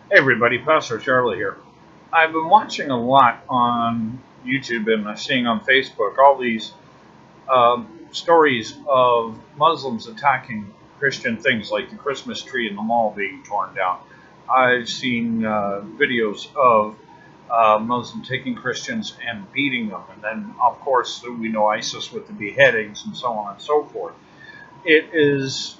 Hey everybody, Pastor Charlie here. I've been watching a lot on YouTube and seeing on Facebook all these stories of Muslims attacking Christian things like the Christmas tree in the mall being torn down. I've seen videos of Muslims taking Christians and beating them, and then of course we know ISIS with the beheadings and so on and so forth. It is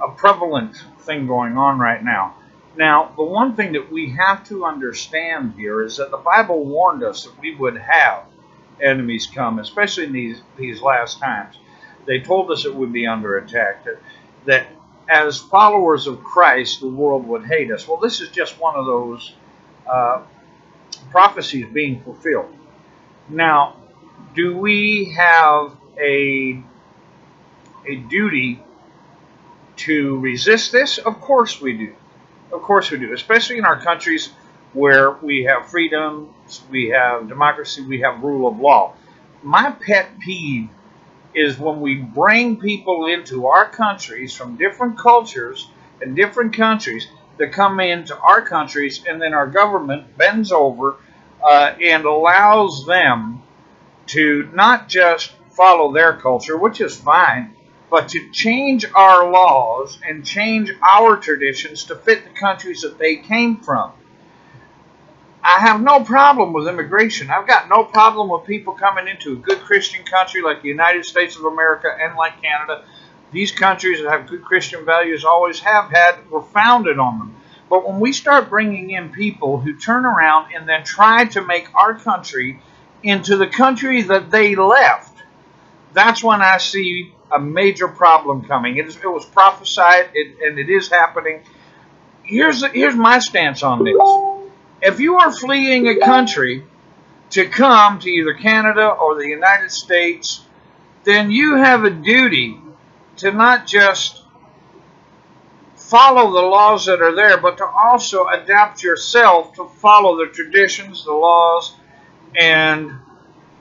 a prevalent thing going on right now. Now, the one thing that we have to understand here is that the Bible warned us that we would have enemies come, especially in these last times. They told us it would be under attack, that as followers of Christ, the world would hate us. Well, this is just one of those uh, prophecies being fulfilled. Now, do we have a duty to resist this? Of course we do. Of course we do, especially in our countries where we have freedoms, we have democracy, we have rule of law. My pet peeve is when we bring people into our countries from different cultures and different countries that come into our countries, and then our government bends over and allows them to not just follow their culture, which is fine, but to change our laws and change our traditions to fit the countries that they came from. I have no problem with immigration. I've got no problem with people coming into a good Christian country like the United States of America and like Canada. These countries that have good Christian values always have had, were founded on them. But when we start bringing in people who turn around and then try to make our country into the country that they left, that's when I see a major problem coming. It was prophesied, and it is happening. Here's my stance on this. If you are fleeing a country to come to either Canada or the United States, then you have a duty to not just follow the laws that are there, but to also adapt yourself to follow the traditions, the laws, and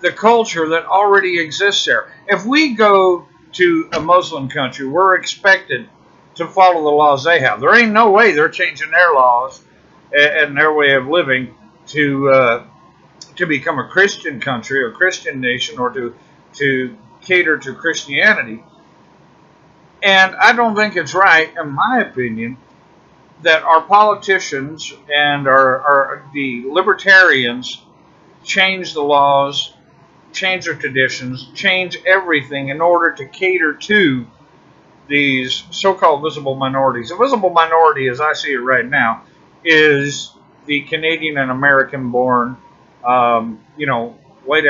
the culture that already exists there. If we go to a Muslim country, we're expected to follow the laws they have. There ain't no way they're changing their laws and their way of living to become a Christian country or Christian nation, or to cater to Christianity. And I don't think it's right, in my opinion, that our politicians and the libertarians change the laws, change their traditions, change everything in order to cater to these so-called visible minorities. A visible minority, as I see it right now, is the Canadian and American-born, white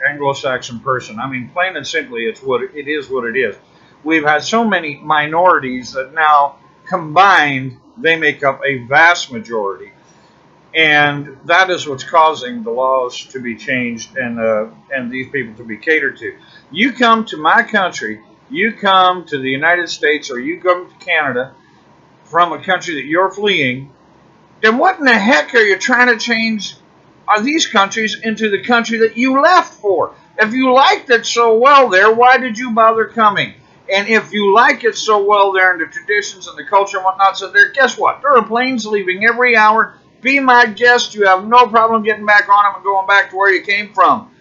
Anglo-Saxon person. I mean, plain and simply, it is what it is. We've had so many minorities that now combined they make up a vast majority, and that is what's causing the laws to be changed and these people to be catered to. You come to my country, you come to the United States, or you come to Canada from a country that you're fleeing, then what in the heck are you trying to change are these countries into the country that you left for? If you liked it so well there, why did you bother coming? And if you like it so well there, and the traditions and the culture and whatnot, so there, guess what? There are planes leaving every hour. Be my guest. You have no problem getting back on them and going back to where you came from.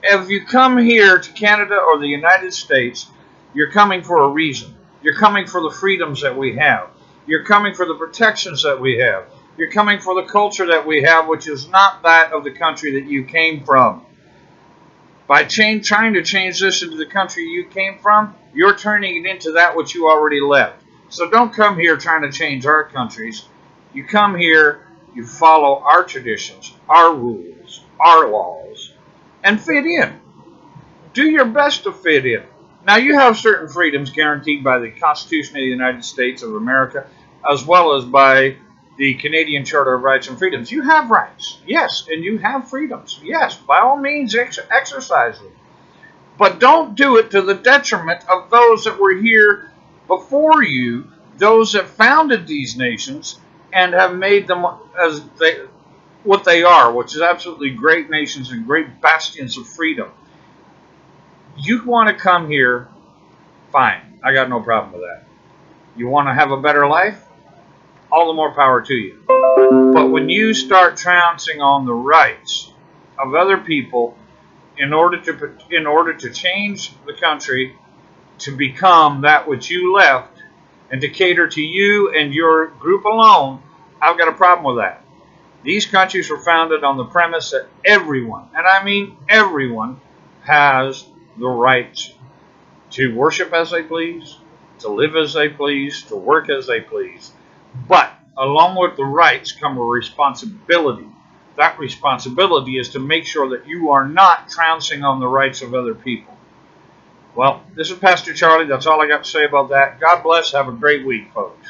If you come here to Canada or the United States, you're coming for a reason. You're coming for the freedoms that we have. You're coming for the protections that we have. You're coming for the culture that we have, which is not that of the country that you came from. By trying to change this into the country you came from, you're turning it into that which you already left. So don't come here trying to change our countries. You come here, you follow our traditions, our rules, our laws, and fit in. Do your best to fit in. Now, you have certain freedoms guaranteed by the Constitution of the United States of America, as well as by the Canadian Charter of Rights and Freedoms. You have rights, yes, and you have freedoms, yes. By all means, exercise them. But don't do it to the detriment of those that were here before you, those that founded these nations and have made them what they are, which is absolutely great nations and great bastions of freedom. You want to come here, fine. I got no problem with that. You want to have a better life? all the more power to you. But when you start trouncing on the rights of other people in order to change the country to become that which you left and to cater to you and your group alone, I've got a problem with that. These countries were founded on the premise that everyone, and I mean everyone, has the right to worship as they please, to live as they please, to work as they please. But along with the rights come a responsibility. That responsibility is to make sure that you are not trouncing on the rights of other people. Well, this is Pastor Charlie. That's all I got to say about that. God bless. Have a great week, folks.